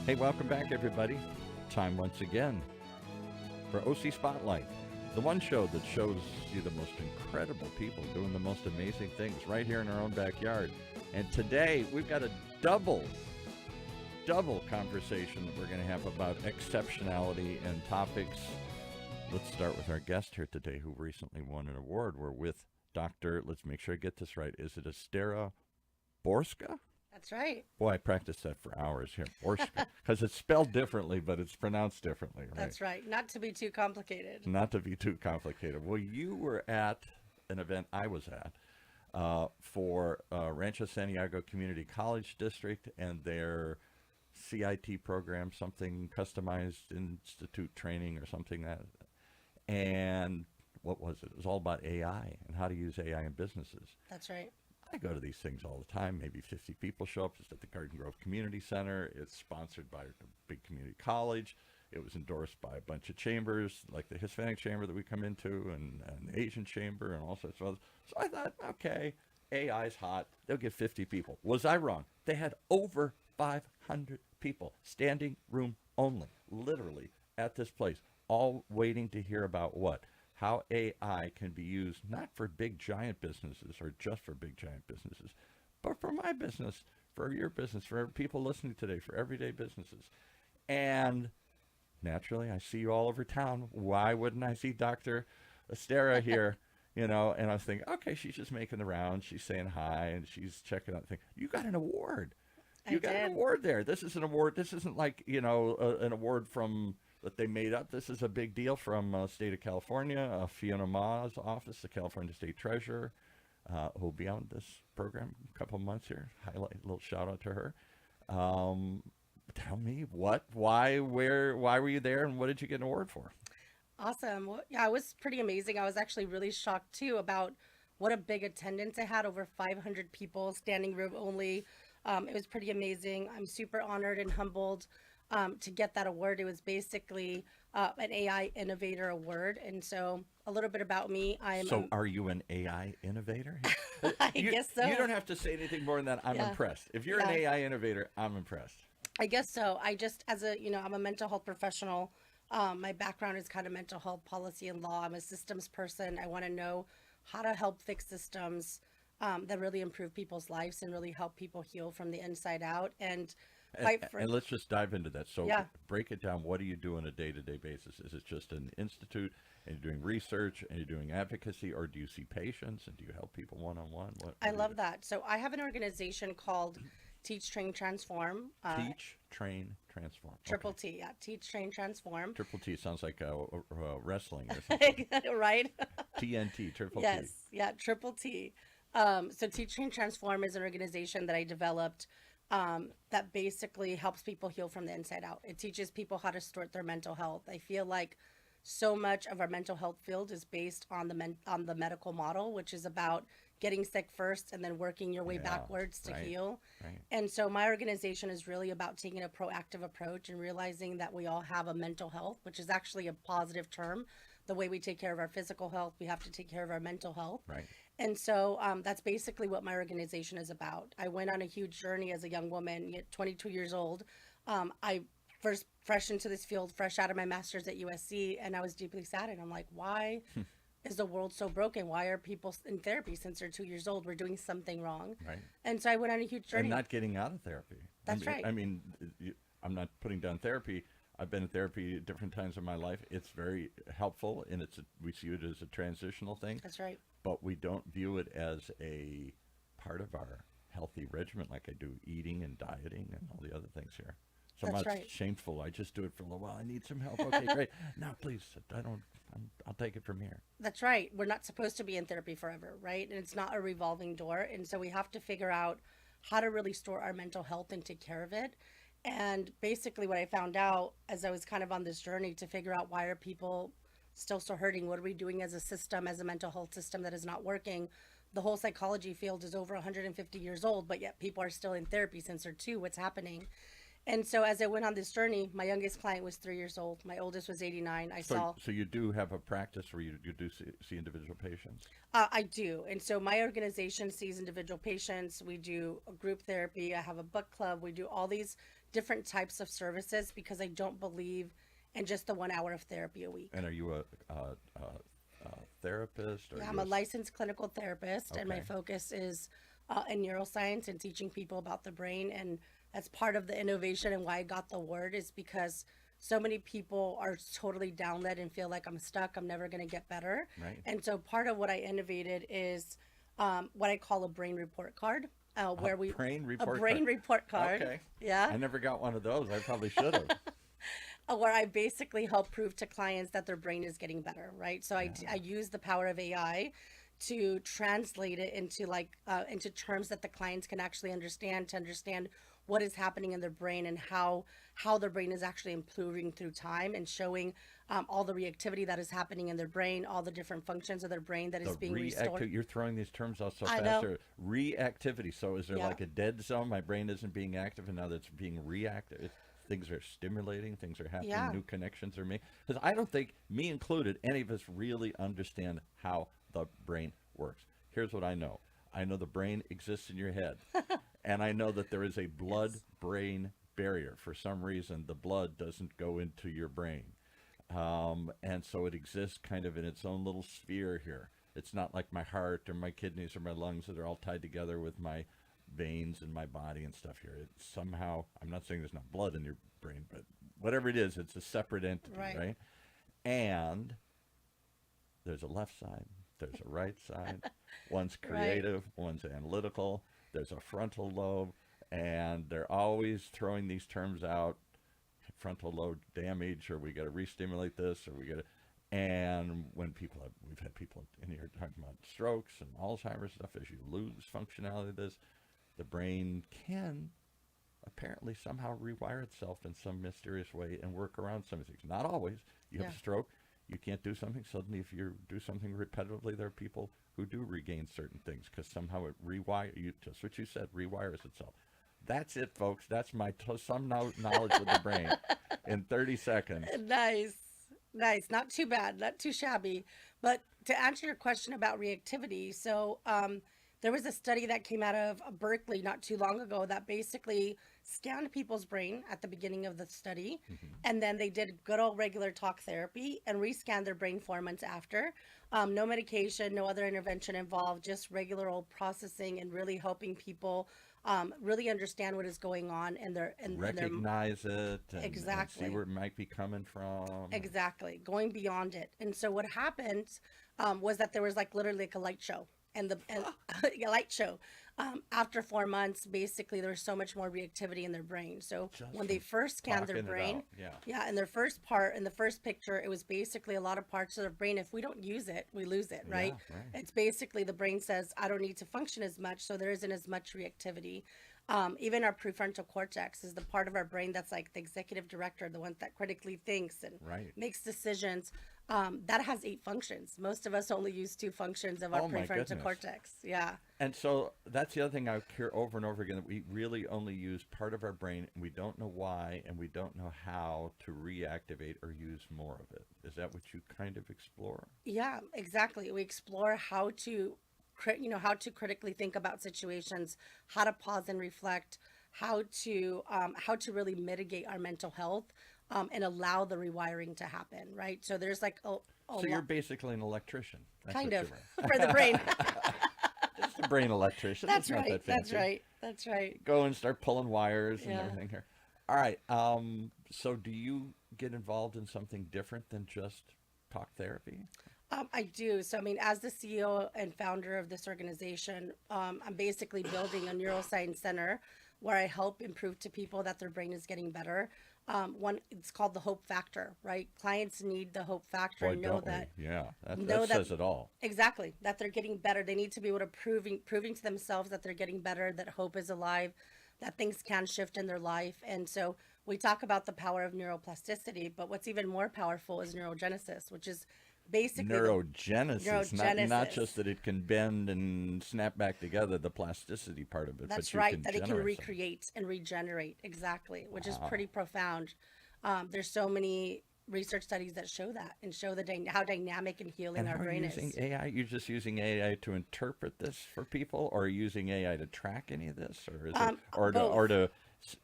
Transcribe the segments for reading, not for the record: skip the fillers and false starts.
Hey, welcome back, everybody. Time once again for OC Spotlight, the one show that shows you the most incredible people doing the most amazing things right here in our own backyard. And today we've got a double conversation that we're going to have about exceptionality and topics. Let's start with our guest here today who recently won an award. We're with Dr. Let's make sure I get this right. Is it Estera Borcsa? That's right. Boy, I practiced that for hours here. Borcsa, because it's spelled differently, but it's pronounced differently. Right? That's right. Not to be too complicated. Not to be too complicated. Well, you were at an event I was at for Rancho Santiago Community College District and their CIT program, something customized institute training or something that. And what was it? It was all about AI and how to use AI in businesses. That's right. I go to these things all the time. Maybe 50 people show up. It's at the Garden Grove Community Center. It's sponsored by a big community college. It was endorsed by a bunch of chambers, like the Hispanic chamber that we come into and the Asian chamber and all sorts of others. So I thought, okay, AI's hot. They'll get 50 people. Was I wrong? They had over 500 people, standing room only, literally, at this place, all waiting to hear about what? How AI can be used not for big giant businesses or just for big giant businesses, but for my business, for your business, for people listening today, for everyday businesses. And naturally, I see you all over town. Why wouldn't I see Dr. Estera here? And I was thinking, okay, she's just making the rounds. She's saying hi and she's checking out things. You got an award. You got an award there. This is an award. This isn't like, an award from that they made up. This is a big deal from state of California, Fiona Ma's office, the California State Treasurer, who will be on this program a couple of months here. Highlight a little shout out to her. Tell me why were you there, and what did you get an award for? Awesome. Well, yeah, it was pretty amazing. I was actually really shocked too about what a big attendance it had. Over 500 people, standing room only. It was pretty amazing. I'm super honored and humbled to get that award. It was basically an AI Innovator Award. And so a little bit about me. Are you an AI innovator? I guess so. You don't have to say anything more than that. I'm impressed. If you're an AI innovator, I'm impressed. I guess so. I just, I'm a mental health professional. My background is kind of mental health policy and law. I'm a systems person. I want to know how to help fix systems that really improve people's lives and really help people heal from the inside out. And let's just dive into that. So break it down. What do you do on a day-to-day basis? Is it just an institute and you're doing research and you're doing advocacy, or do you see patients and do you help people one-on-one? I love that. So I have an organization called Teach, Train, Transform. Teach, Train, Transform. Triple T, yeah. Teach, Train, Transform. Triple T sounds like wrestling or something. Right? TNT, Triple T. Yes, yeah, Triple T. So Teach, Train, Transform is an organization that I developed that basically helps people heal from the inside out. It teaches people how to sort their mental health. I feel like so much of our mental health field is based on the medical model, which is about getting sick first and then working your way backwards to heal. Right. And so my organization is really about taking a proactive approach and realizing that we all have a mental health, which is actually a positive term. The way we take care of our physical health, we have to take care of our mental health. Right. And so that's basically what my organization is about. I went on a huge journey as a young woman, 22 years old. I first fresh into this field, fresh out of my master's at USC, and I was deeply saddened. I'm like, why is the world so broken? Why are people in therapy since they're 2 years old? We're doing something wrong. Right. And so I went on a huge journey. And not getting out of therapy. That's right. I mean, I'm not putting down therapy. I've been in therapy at different times in my life. It's very helpful, and we see it as a transitional thing. That's right. But we don't view it as a part of our healthy regimen like I do eating and dieting and all the other things here. So That's much right. Shameful. I just do it for a little while. I need some help. Okay, great. No, please. I'll take it from here. That's right. We're not supposed to be in therapy forever, right? And it's not a revolving door. And so we have to figure out how to really store our mental health and take care of it. And basically what I found out as I was kind of on this journey to figure out, why are people still so hurting? What are we doing as a system, as a mental health system that is not working? The whole psychology field is over 150 years old, but yet people are still in therapy since they're 2. What's happening? And so as I went on this journey, my youngest client was 3 years old. My oldest was 89. So you do have a practice where you do see individual patients? I do. And so my organization sees individual patients. We do a group therapy. I have a book club. We do all these different types of services because I don't believe in just the 1 hour of therapy a week. And are you a therapist? Or Yeah, are I'm you a licensed clinical therapist, and my Okay. focus is in neuroscience and teaching people about the brain. And that's part of the innovation and why I got the award is because so many people are totally downled and feel like I'm stuck, I'm never going to get better. Right. And so part of what I innovated is what I call a brain report card, where we brain a report brain card. report card. Okay. Yeah. I never got one of those. I probably should have. Where I basically help prove to clients that their brain is getting better, right? So I use the power of AI to translate it into into terms that the clients can actually understand, to understand what is happening in their brain and how their brain is actually improving through time, and showing all the reactivity that is happening in their brain, all the different functions of their brain that is being restored. You're throwing these terms out so I fast. know. There. Reactivity. So is there Yeah. like a dead zone? My brain isn't being active, and now that's being reactive. Things are stimulating. Things are happening. Yeah. New connections are made. Because I don't think, me included, any of us really understand how the brain works. Here's what I know. I know the brain exists in your head. And I know that there is a blood-brain barrier. For some reason, the blood doesn't go into your brain. And so it exists kind of in its own little sphere here. It's not like my heart or my kidneys or my lungs that are all tied together with my veins and my body and stuff here. It's somehow, I'm not saying there's not blood in your brain, but whatever it is, it's a separate entity, Right. right? And there's a left side, there's a right side. One's Right. creative, one's analytical, there's a frontal lobe, and they're always throwing these terms out: frontal lobe damage, or we got to re-stimulate this, or we got to. And when we've had people in here talking about strokes and Alzheimer's stuff. As you lose functionality of this, the brain can apparently somehow rewire itself in some mysterious way and work around some things. Not always. You have Yeah. a stroke, you can't do something. Suddenly, if you do something repetitively, there are people who do regain certain things because somehow it just what you said, rewires itself. That's it, folks. That's my some knowledge of the brain in 30 seconds. Nice. Nice. Not too bad. Not too shabby. But to answer your question about reactivity, so there was a study that came out of Berkeley not too long ago that basically scanned people's brain at the beginning of the study. And then they did good old regular talk therapy and rescanned their brain 4 months after. No medication, no other intervention involved, just regular old processing and really helping people really understand what is going on in their Recognize it and Exactly. see where it might be coming from. Exactly, going beyond it. And so what happened was that there was literally a light show, and a light show. After 4 months, basically there was so much more reactivity in their brain. So Just when they from first scanned their talking it brain, out, yeah, in the first picture, it was basically a lot of parts of the brain. If we don't use it, we lose it, right? Yeah, right. It's basically the brain says, I don't need to function as much, so there isn't as much reactivity. Even our prefrontal cortex is the part of our brain that's like the executive director, the one that critically thinks and Right. makes decisions. That has 8 functions. Most of us only use 2 functions of our Oh, my prefrontal goodness. cortex. Yeah. And so that's the other thing I hear over and over again, that we really only use part of our brain, and we don't know why, and we don't know how to reactivate or use more of it. Is that what you kind of explore? Yeah, exactly. We explore how to, how to critically think about situations, how to pause and reflect, how to really mitigate our mental health, and allow the rewiring to happen. Right. So there's So you're basically an electrician. That's kind what of you are. for the brain. Just a brain electrician. That's It's not right. that That's fancy. right. That's right. Go and start pulling wires and Yeah. everything here. All right. So do you get involved in something different than just talk therapy? I do. So, I mean, as the CEO and founder of this organization, I'm basically building a neuroscience center where I help improve to people that their brain is getting better. It's called the hope factor, right? Clients need the hope factor Boy, and know don't that we? Yeah, that know that- says it all. exactly that they're getting better. They need to be able to proving to themselves that they're getting better, that hope is alive, that things can shift in their life. And so we talk about the power of neuroplasticity, but what's even more powerful is neurogenesis, which is basically Neurogenesis, not Neurogenesis. just that it can bend and snap back together, the plasticity part of it. That's but you right, can that it can generate something. recreate and regenerate. Exactly, which is Wow. pretty profound. There's so many research studies that show that and show how dynamic and healing And our how are brain you is. using AI? You're just using AI to interpret this for people, or are you using AI to track any of this, or is it, or Both. to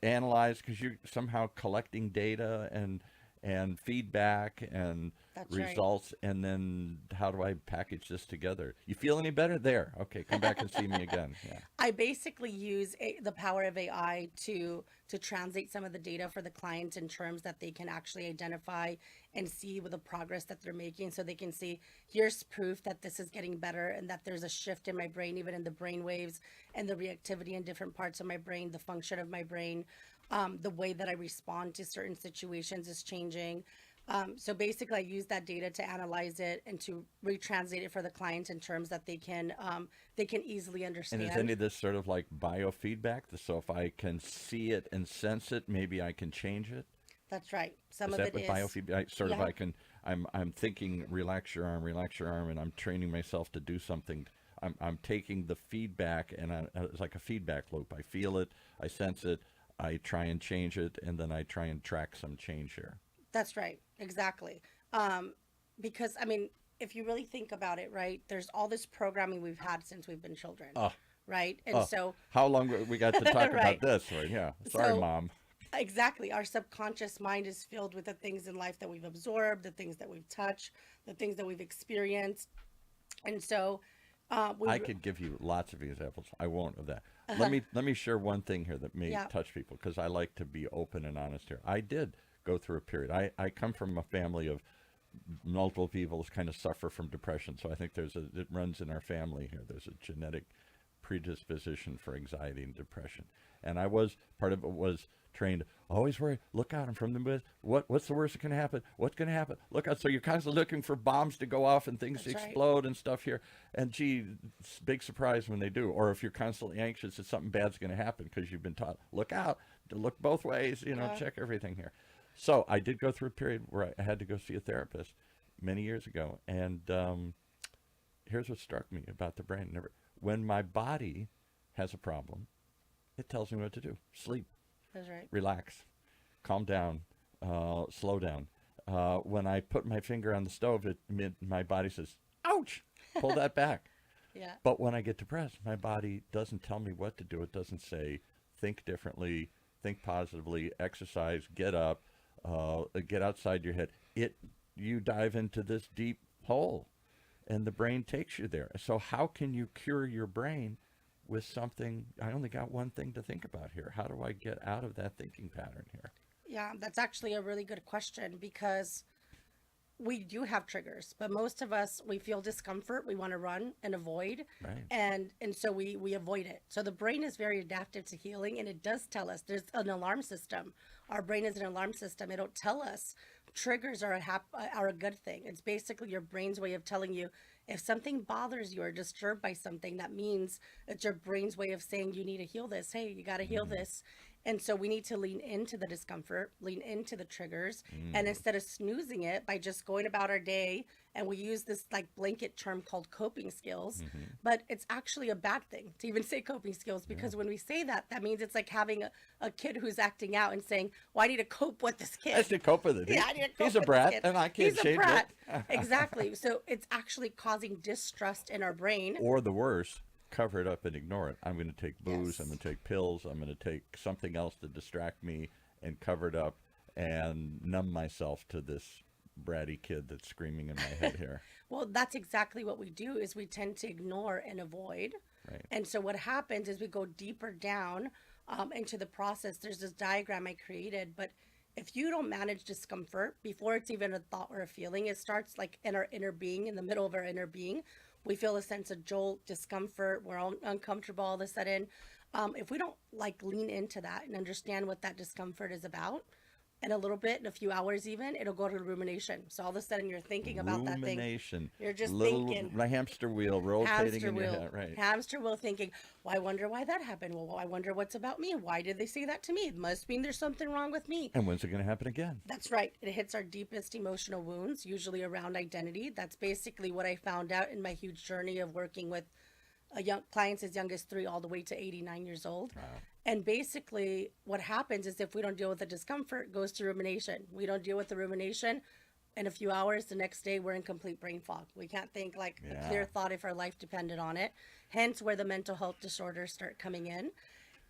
analyze? Because you're somehow collecting data and feedback and That's right. results, and then how do I package this together? You feel any better? There. Okay, come back and see me again. Yeah. I basically use the power of AI to translate some of the data for the clients in terms that they can actually identify and see with the progress that they're making, so they can see, here's proof that this is getting better and that there's a shift in my brain, even in the brain waves and the reactivity in different parts of my brain, the function of my brain, the way that I respond to certain situations is changing. So basically, I use that data to analyze it and to retranslate it for the clients in terms that they can easily And understand. is any of this sort of like biofeedback? So if I can see it and sense it, maybe I can change it? That's right. Some Is of that it what is. biofeedback? Sort of, Yeah. I can. I'm thinking, relax your arm, and I'm training myself to do something. I'm taking the feedback, and it's like a feedback loop. I feel it, I sense it, I try and change it, and then I try and track some change here. That's right. Exactly. Because I mean, if you really think about it, right, there's all this programming we've had since we've been children, Oh, right? And oh, so, how long we got to talk right. about this? Right? Yeah. Sorry, So Mom. exactly, our subconscious mind is filled with the things in life that we've absorbed, the things that we've touched, the things that we've experienced, and so we. I could give you lots of examples. I won't of that. Let me share one thing here that may Yeah. touch people, because I like to be open and honest here. I did go through a period. I come from a family of multiple people who kind of suffer from depression, so I think it runs in our family here. There's a genetic predisposition for anxiety and depression, and part of it was trained, always worry, look out, I'm from the Midwest. What's the worst that can happen? What's going to happen? Look out. So you're constantly looking for bombs to go off and things to That's right. explode and stuff here. And gee, it's a big surprise when they do. Or if you're constantly anxious that something bad's going to happen because you've been taught, look out, to look both ways, Yeah. check everything here. So I did go through a period where I had to go see a therapist many years ago. And here's what struck me about the brain. When my body has a problem, it tells me what to do. Sleep, That's right. relax, calm down, slow down. When I put my finger on the stove, my body says, ouch, pull that back. Yeah. But when I get depressed, my body doesn't tell me what to do. It doesn't say, think differently, think positively, exercise, get up, get outside your head. You dive into this deep hole, and the brain takes you there. So how can you cure your brain with something? I only got one thing to think about here. How do I get out of that thinking pattern here? Yeah, that's actually a really good question, because we do have triggers, but most of us, we feel discomfort, we want to run and avoid, Right. and so we avoid it. So the brain is very adaptive to healing, and it does tell us there's an alarm system. Our brain is an alarm system. It'll tell us triggers are a good thing. It's basically your brain's way of telling you if something bothers you or disturbed by something. That means it's your brain's way of saying you need to heal this. Hey, you got to heal this. And so we need to lean into the discomfort, lean into the triggers, and instead of snoozing it by just going about our day, and we use this like blanket term called coping skills, but it's actually a bad thing to even say coping skills, because when we say that, that means it's like having a kid who's acting out and saying, well, I need to cope with this kid. I have to cope with it. Yeah, I need to cope He's a with this brat, kid. and I can't He's a change brat. it. Exactly. So it's actually causing distrust in our brain. Or the worst, cover it up and ignore it. I'm going to take booze. Yes. I'm going to take pills. I'm going to take something else to distract me and cover it up and numb myself to this bratty kid that's screaming in my head here. Well, that's exactly what we do, is we tend to ignore and avoid. Right. And so what happens is we go deeper down into the process. There's this diagram I created, but if you don't manage discomfort before it's even a thought or a feeling, it starts like in our inner being, in the middle of our inner being. We feel a sense of jolt, discomfort. We're all uncomfortable all of a sudden. If we don't like lean into that and understand what that discomfort is about, in a little bit, in a few hours even, it'll go to rumination. So all of a sudden you're thinking about that thing. Rumination. You're just Little thinking. hamster wheel rotating Hamster in your wheel. head. Right. Hamster wheel thinking, well, I wonder why that happened. Well, I wonder what's about me. Why did they say that to me? It must mean there's something wrong with me. And when's it going to happen again? That's right. It hits our deepest emotional wounds, usually around identity. That's basically what I found out in my huge journey of working with clients as young as 3 all the way to 89 years old. Wow. And basically what happens is if we don't deal with the discomfort, it goes to rumination. We don't deal with the rumination, in a few hours, the next day we're in complete brain fog. We can't think like a clear thought if our life depended on it. Hence where the mental health disorders start coming in.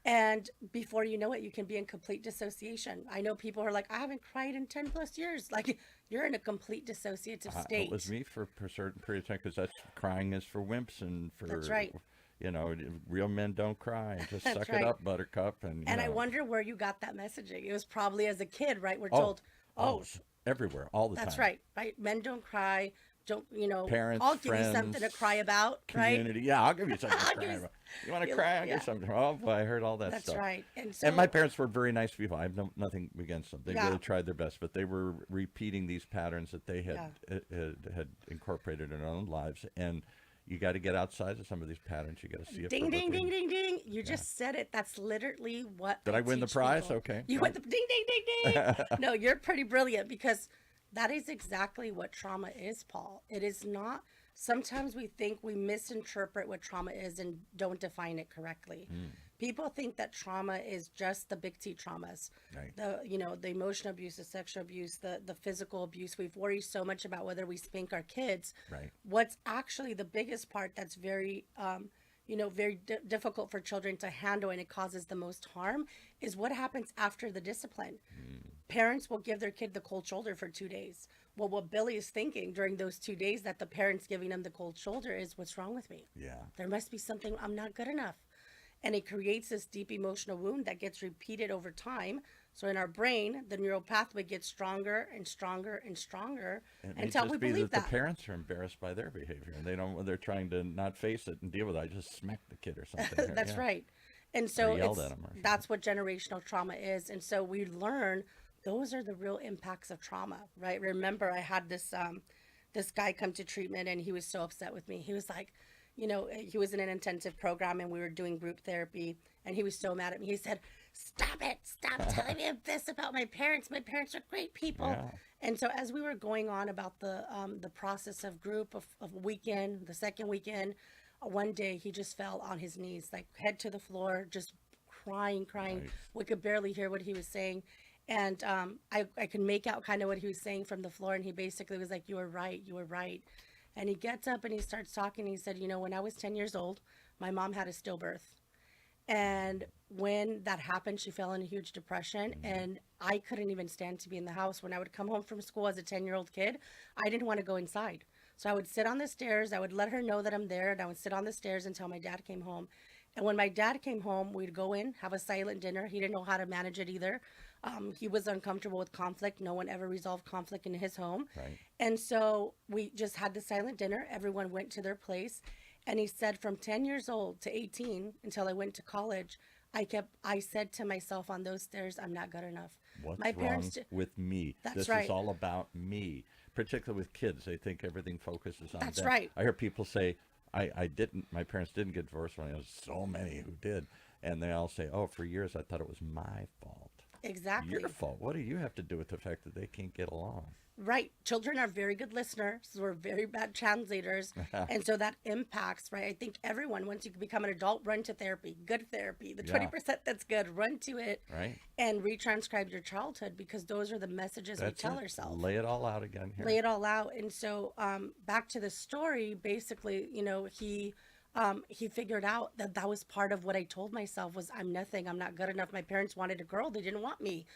And before you know it, you can be in complete dissociation. I know people who are like, I haven't cried in 10 plus years. Like, you're in a complete dissociative state. It was me for a certain period of time, because that's crying is for wimps and for, That's right. you know, real men don't cry. Just That's suck right. it up, buttercup. And I wonder where you got that messaging. It was probably as a kid, right? We're told, everywhere, all the time. that's right. Men don't cry. Don't, Parents, I'll give you friends, something to cry about, community. right? Yeah, I'll give you something to I'll cry give you- about. You want to cry? I'll give you something. Oh, boy, I heard all that That's stuff. right. And so, And my parents were very nice people. I have nothing against them. They Yeah. really tried their best, but they were repeating these patterns that they had incorporated in their own lives. And you got to get outside of some of these patterns. You got to see it. ding, ding, publicly. ding, ding, ding. You just said it. That's literally what Did I win the teach prize? people. Okay. You win the ding, ding, ding, ding. No, you're pretty brilliant, because that is exactly what trauma is, Paul. It is not. Sometimes we think we misinterpret what trauma is and don't define it correctly. People think that trauma is just the big T traumas, Right. the emotional abuse, the sexual abuse, the physical abuse. We've worried so much about whether we spank our kids. Right. What's actually the biggest part that's very very difficult for children to handle, and it causes the most harm, is what happens after the discipline. Parents will give their kid the cold shoulder for 2 days. Well, what Billy is thinking during those 2 days that the parent's giving him the cold shoulder is, what's wrong with me? Yeah. There must be something, I'm not good enough. And it creates this deep emotional wound that gets repeated over time. So in our brain, the neural pathway gets stronger and stronger and stronger It may until just we be believe that that. the parents are embarrassed by their behavior, and they're trying to not face it and deal with it. I just smacked the kid or something. That's Yeah. right. And so yelled at 'em or something. that's what generational trauma is. And so we learn those are the real impacts of trauma, right? Remember, I had this guy come to treatment, and he was so upset with me. He was like, he was in an intensive program, and we were doing group therapy, and he was so mad at me. He said, stop it. Stop telling me this about my parents. My parents are great people. Yeah. And so as we were going on about the process of group of weekend, the second weekend, one day he just fell on his knees, like head to the floor, just crying. Nice. We could barely hear what he was saying. And I could make out kind of what he was saying from the floor. And he basically was like, you were right. You were right. And he gets up and he starts talking. He said, when I was 10 years old, my mom had a stillbirth. And when that happened, she fell in a huge depression, and I couldn't even stand to be in the house. When I would come home from school as a 10-year-old kid, I didn't want to go inside. So I would sit on the stairs. I would let her know that I'm there, and I would sit on the stairs until my dad came home. And when my dad came home, we'd go in, have a silent dinner. He didn't know how to manage it either. He was uncomfortable with conflict. No one ever resolved conflict in his home. Right. And so we just had the silent dinner. Everyone went to their place. And he said, from 10 years old to 18, until I went to college, I said to myself on those stairs, I'm not good enough. What's My wrong parents with me? That's This right. is all about me. Particularly with kids, they think everything focuses on That's them. right. I hear people say, my parents didn't get divorced when I was so many who did. And they all say, for years I thought it was my fault. Exactly. Your fault. What do you have to do with the fact that they can't get along? Right. Children are very good listeners. We're very bad translators. And so that impacts, right? I think everyone, once you become an adult, run to therapy, good therapy. The 20% that's good, run to it. Right. And retranscribe your childhood, because those are the messages That's we tell it. ourselves. Lay it all out again here. Lay it all out. And so back to the story, basically, he figured out that was part of what I told myself was, I'm nothing. I'm not good enough. My parents wanted a girl. They didn't want me.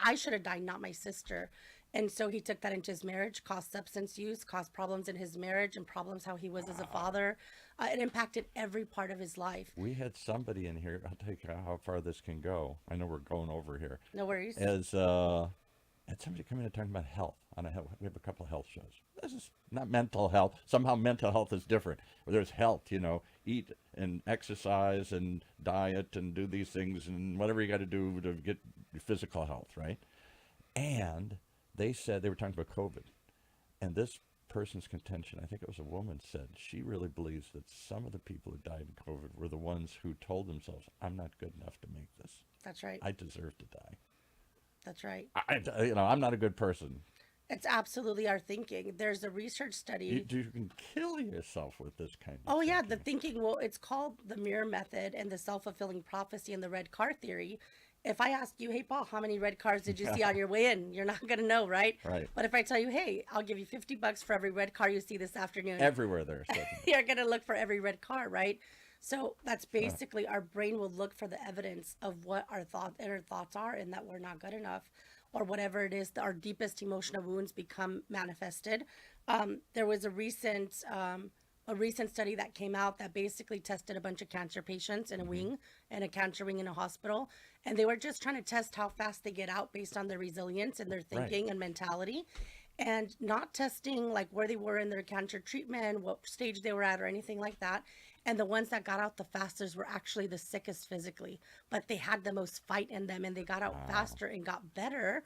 I should have died, not my sister. And so he took that into his marriage, caused substance use, caused problems in his marriage, and problems how he was as a father. It impacted every part of his life. We had somebody in here. I'll tell you how far this can go. I know we're going over here. No worries. As had somebody come in and talking about health. We have a couple of health shows. This is not mental health. Somehow mental health is different. There's health, eat and exercise and diet and do these things and whatever you got to do to get physical health, right? And they said, they were talking about COVID. And this person's contention, I think it was a woman, said she really believes that some of the people who died in COVID were the ones who told themselves, I'm not good enough to make this. That's right. I deserve to die. That's right. I'm not a good person. It's absolutely our thinking. There's a research study. You can kill yourself with this kind of Oh yeah, the thinking. thinking. Well, it's called the mirror method and the self-fulfilling prophecy and the red car theory. If I ask you, hey Paul, how many red cars did you see on your way in? You're not gonna know, right? Right. But if I tell you, hey, I'll give you $50 for every red car you see this afternoon, Everywhere there. So, you're gonna look for every red car, right? So that's basically our brain will look for the evidence of what our inner thoughts are, and that we're not good enough, or whatever it is. Our deepest emotional wounds become manifested. There was a recent study that came out that basically tested a bunch of cancer patients in a wing, in a cancer wing in a hospital, and they were just trying to test how fast they get out based on their resilience and their thinking and mentality, and not testing like where they were in their cancer treatment, what stage they were at, or anything like that. And the ones that got out the fastest were actually the sickest physically, but they had the most fight in them, and they got out faster and got better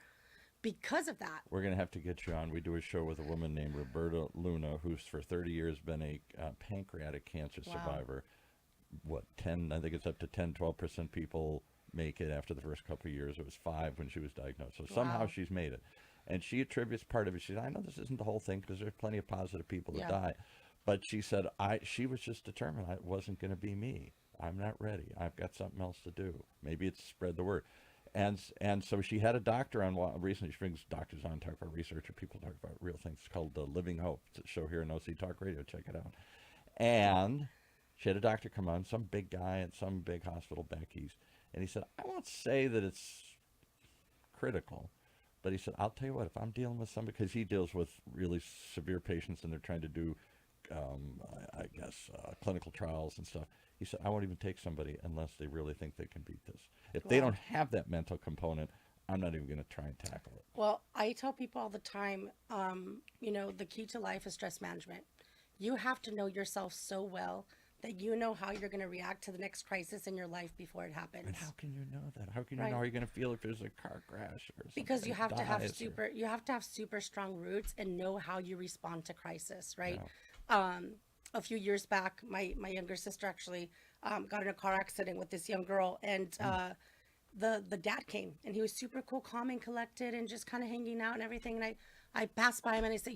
because of that. we're going to have to get you on. We do a show with a woman named Roberta Luna, who's for 30 years been a pancreatic cancer survivor. What, 10, I think it's up to 10, 12% people make it after the first couple of years. It was 5 when she was diagnosed. So somehow she's made it. And she attributes part of it. She said, I know this isn't the whole thing because there's plenty of positive people that die. But she said, she was just determined it wasn't going to be me. I'm not ready. I've got something else to do. Maybe it's spread the word. And so she had a doctor on recently. She brings doctors on, talk about research, or people talk about real things. It's called Living Hope. It's a show here on OC Talk Radio. Check it out. And she had a doctor come on, some big guy at some big hospital back east. And he said, I won't say that it's critical, but he said, I'll tell you what, if I'm dealing with somebody, because he deals with really severe patients and they're trying to do, clinical trials and stuff. He said, I won't even take somebody unless they really think they can beat this. If they don't have that mental component, I'm not even going to try and tackle it. Well, I tell people all the time, the key to life is stress management. You have to know yourself so well that you know how you're going to react to the next crisis in your life before it happens. And how can you know that? How can you know how you're going to feel if there's a car crash or something? Because you have to have super strong roots and know how you respond to crisis, right? Yeah. A few years back, my younger sister actually got in a car accident with this young girl, and the dad came, and he was super cool, calm and collected, and just kind of hanging out and everything. And I passed by him and I said,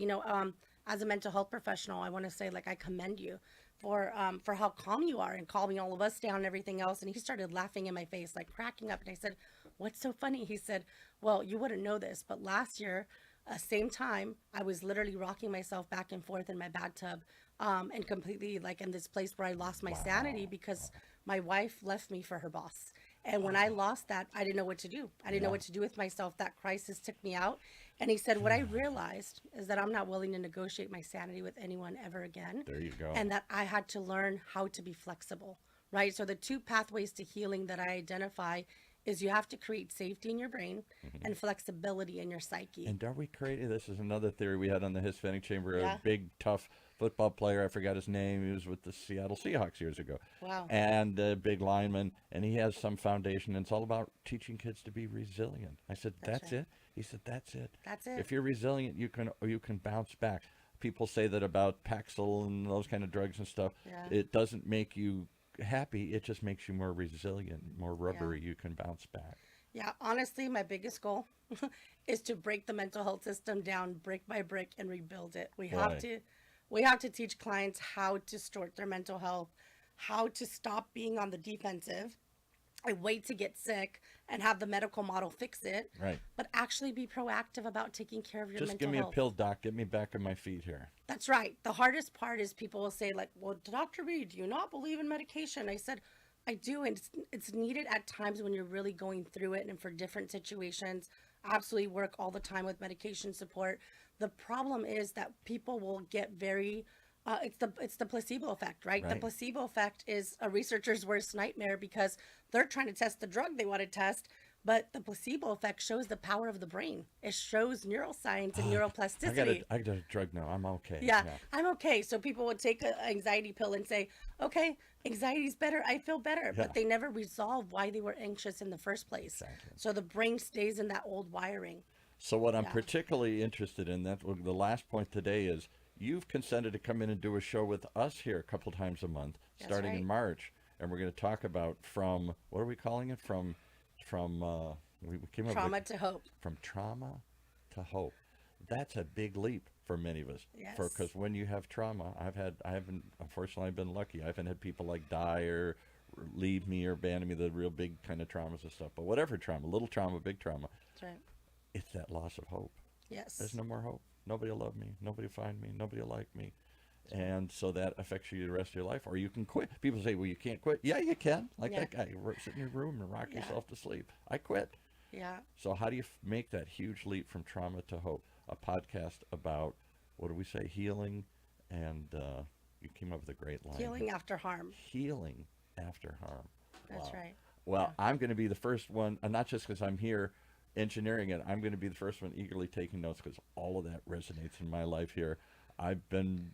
as a mental health professional, I want to say, like, I commend you for how calm you are and calming all of us down and everything else. And he started laughing in my face, like cracking up. And I said, what's so funny? He said, well, you wouldn't know this, but last year, same time, I was literally rocking myself back and forth in my bathtub, and completely like in this place where I lost my sanity because my wife left me for her boss. And when I lost that, I didn't know what to do. I didn't know what to do with myself. That crisis took me out. And he said, what I realized is that I'm not willing to negotiate my sanity with anyone ever again. There you go. And that I had to learn how to be flexible, right? So the 2 pathways to healing that I identify is you have to create safety in your brain and flexibility in your psyche. And are we creating, this is another theory we had on the Hispanic Chamber, a big, tough football player, I forgot his name, he was with the Seattle Seahawks years ago. Wow. And a big lineman, and he has some foundation, and it's all about teaching kids to be resilient. I said, that's it? He said, that's it. That's it. If you're resilient, you can bounce back. People say that about Paxil and those kind of drugs and stuff. Yeah. It doesn't make you happy, it just makes you more resilient, more rubbery. You can bounce back. Yeah, honestly, my biggest goal is to break the mental health system down brick by brick and rebuild it. We have to teach clients how to sort their mental health, how to stop being on the defensive and wait to get sick and have the medical model fix it. Right. But actually be proactive about taking care of your mental health. Just give me a pill, doc. Get me back on my feet here. That's right. The hardest part is people will say, like, well, Dr. B, do you not believe in medication? I said, I do. And it's needed at times when you're really going through it and for different situations. I absolutely work all the time with medication support. The problem is that people will get very, it's the placebo effect, right? The placebo effect is a researcher's worst nightmare because they're trying to test the drug they want to test, but the placebo effect shows the power of the brain. It shows neuroscience and neuroplasticity. I got a drug now. I'm okay. Yeah, I'm okay. So people would take an anxiety pill and say, okay, anxiety's better. I feel better. But they never resolve why they were anxious in the first place. Exactly. So the brain stays in that old wiring. So what I'm particularly interested in, that the last point today is, you've consented to come in and do a show with us here a couple times a month, starting in March. And we're going to talk about what are we calling it? We came up Trauma with, to hope. From trauma to hope. that's a big leap for many of us. Yes. Because when you have trauma, I haven't, unfortunately, I've been lucky. I haven't had people like die or leave me or abandon me, the real big kind of traumas and stuff. But whatever trauma, little trauma, big trauma, That's right. it's that loss of hope. Yes. There's no more hope. Nobody will love me. Nobody will find me. Nobody will like me. And so that affects you the rest of your life. Or you can quit. People say, well, you can't quit. Yeah, you can. Like Yeah. that guy. Sit in your room and rock Yeah. yourself to sleep. I quit. Yeah. So how do you make that huge leap from trauma to hope? A podcast about, what do we say, healing, and you came up with a great line. Healing after harm. Healing after harm. That's Wow. right. Well, I'm going to be the first one, and not just because I'm here engineering it, I'm going to be the first one eagerly taking notes because all of that resonates in my life here. I've been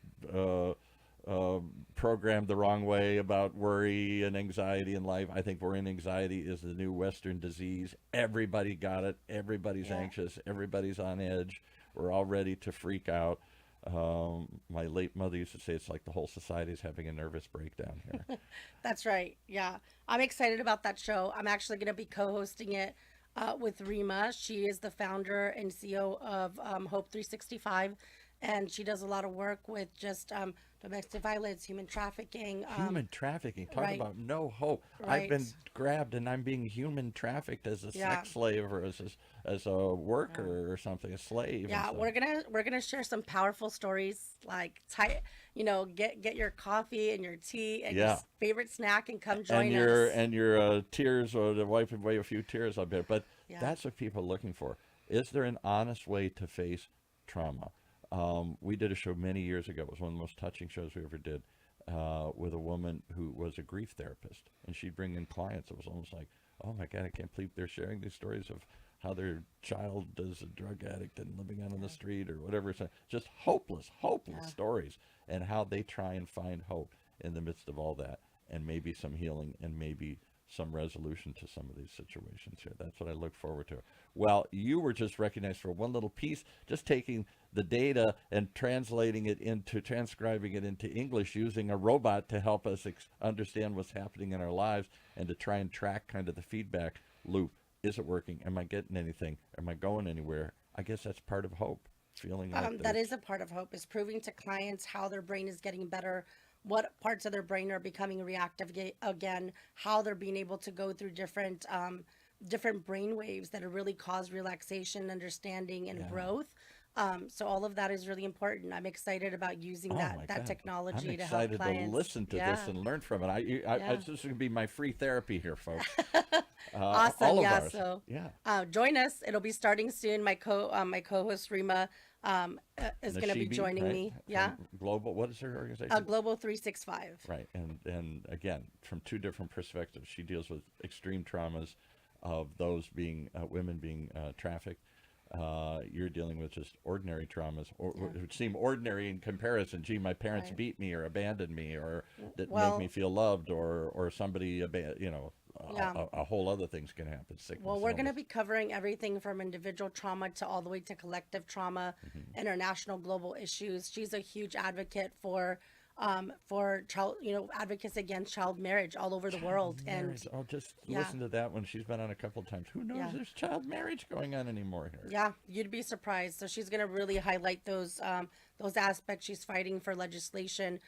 programmed the wrong way about worry and anxiety in life. I think worry and anxiety is the new Western disease. Everybody got it. Everybody's anxious. Everybody's on edge. We're all ready to freak out. My late mother used to say it's like the whole society is having a nervous breakdown here. That's right. Yeah. I'm excited about that show. I'm actually going to be co-hosting it with Rima. She is the founder and CEO of Hope 365. And she does a lot of work with just domestic violence, human trafficking. Human trafficking. Talk right. about no hope. Right. I've been grabbed and I'm being human trafficked as a Yeah. sex slave or as a worker or something, a slave. Yeah, and we're gonna share some powerful stories. Like, get your coffee and your tea and Yeah. your favorite snack and come join us. and your tears or to wipe away a few tears a bit. But Yeah. that's what people are looking for. Is there an honest way to face trauma? We did a show many years ago. It was one of the most touching shows we ever did with a woman who was a grief therapist. And she'd bring in clients. It was almost like, oh my God, I can't believe they're sharing these stories of how their child is a drug addict and living out on the street or whatever. So just hopeless stories, and how they try and find hope in the midst of all that, and maybe some healing and maybe some resolution to some of these situations here. That's what I look forward to. Well, you were just recognized for one little piece, just taking the data and transcribing it into English using a robot to help us understand what's happening in our lives and to try and track kind of the feedback loop. Is it working? Am I getting anything? Am I going anywhere? I guess that's part of hope. Feeling like That is a part of hope, is proving to clients how their brain is getting better, what parts of their brain are becoming reactive again, how they're being able to go through different brain waves that really cause relaxation, understanding, and growth. So all of that is really important. I'm excited about using that God. technology I'm to help excited clients. to listen to this and learn from it. This is going to be my free therapy here, folks. Awesome. All of Yeah. ours. So Yeah. join us. It'll be starting soon. My co-host Rima is going to be Nashibi, joining right? me. Yeah. From Global, what is her organization? Global 365. Right. And again, from two different perspectives, she deals with extreme traumas of those being women being trafficked. You're dealing with just ordinary traumas, or it would seem ordinary in comparison. Gee, my parents Right. beat me or abandoned me or didn't Well- make me feel loved, or somebody, a whole other things can happen. Sickness, Well, we're going to illness. be covering everything from individual trauma to all the way to collective trauma, international global issues. She's a huge advocate for child, advocates against child marriage all over the world. Marriage. And I'll just yeah. listen to that one. She's been on a couple of times. Who knows? Yeah. There's child marriage going on anymore here. yeah, you'd be surprised. So she's going to really highlight those aspects. She's fighting for legislation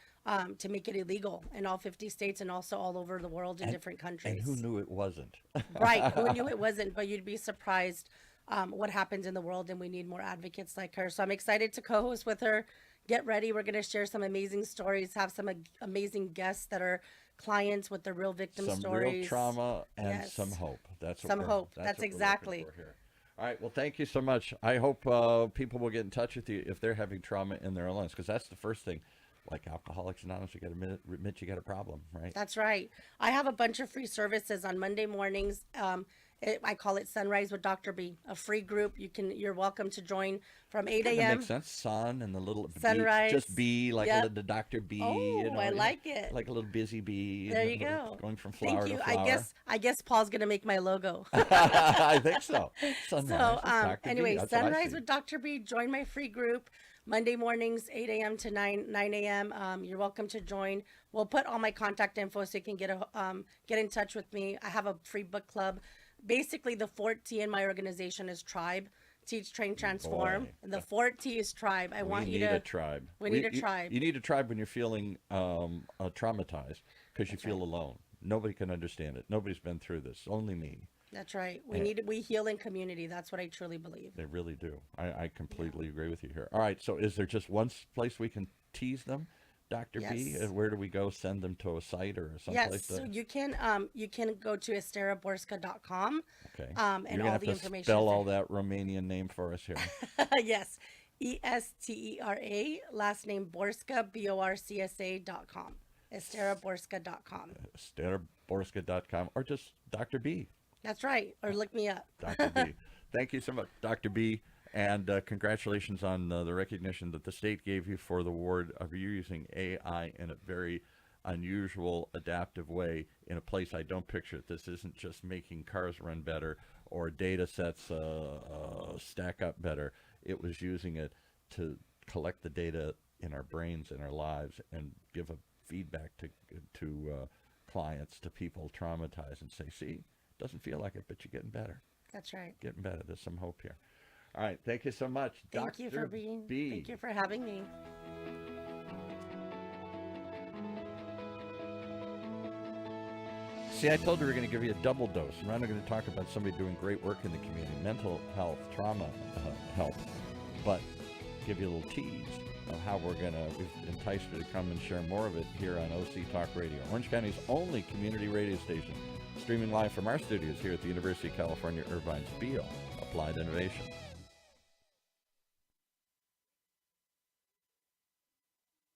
to make it illegal in all 50 states and also all over the world in different countries. And who knew it wasn't? Right. Who knew it wasn't? But you'd be surprised what happens in the world, and we need more advocates like her. So I'm excited to co-host with her. Get ready. We're going to share some amazing stories, have some amazing guests that are clients with the real victim Some stories. real trauma and Yes. some hope. That's what Some we're- hope. That's That's what we're looking exactly. for here. All right. Well, thank you so much. I hope people will get in touch with you if they're having trauma in their own lives, because that's the first thing. Like Alcoholics Anonymous, you got to admit you got a problem, right? That's right. I have a bunch of free services on Monday mornings. I call it Sunrise with Dr. B, a free group. You're welcome to join from 8 That a.m. makes sense. Sun and the little Sunrise. bee, just bee, like Yep. the Dr. Bee. Oh, I like it. Like a little busy bee. There and you go. Going from flower Thank you. to flower. I guess Paul's gonna make my logo. I think so. Sunrise So, with Dr. B, anyway, that's what I Sunrise see. with Dr. B. Join my free group Monday mornings, 8 a.m. to 9 a.m. You're welcome to join. We'll put all my contact info so you can get in touch with me. I have a free book club. Basically, the 4T in my organization is tribe. Teach, train, transform. Boy. And the fourth T is tribe. I want We you need to. a tribe. We need a tribe. You need a tribe when you're feeling traumatized because you feel alone. Nobody can understand it. Nobody's been through this. Only me. That's right. And- We heal in community. That's what I truly believe. They really do. I completely agree with you here. All right. So is there just one place we can tease them, Dr. B? Yes. Where do we go? Send them to a site or someplace? Yes, so you can go to esteraborcsa.com. Okay. And You're gonna all have the to information. spell all that Romanian name for us here. Yes, Estera, last name Borcsa, BORCSA.com. Esteraborcsa.com. SteraBorska.com or just Dr. B. That's right. Or look me up. Dr. B. Thank you so much, Dr. B. And congratulations on the recognition that the state gave you for the award of you using AI in a very unusual, adaptive way in a place I don't picture it. This isn't just making cars run better or data sets stack up better. It was using it to collect the data in our brains, in our lives, and give a feedback to clients, to people traumatized, and say, see, doesn't feel like it, but you're getting better. That's right. Getting better. There's some hope here. All right. Thank you so much. Thank you for being. B. Thank you for having me. See, I told you we were going to give you a double dose. We're not going to talk about somebody doing great work in the community, mental health, trauma help, but give you a little tease of how we're going to entice you to come and share more of it here on OC Talk Radio, Orange County's only community radio station, streaming live from our studios here at the University of California, Irvine's Applied Innovation.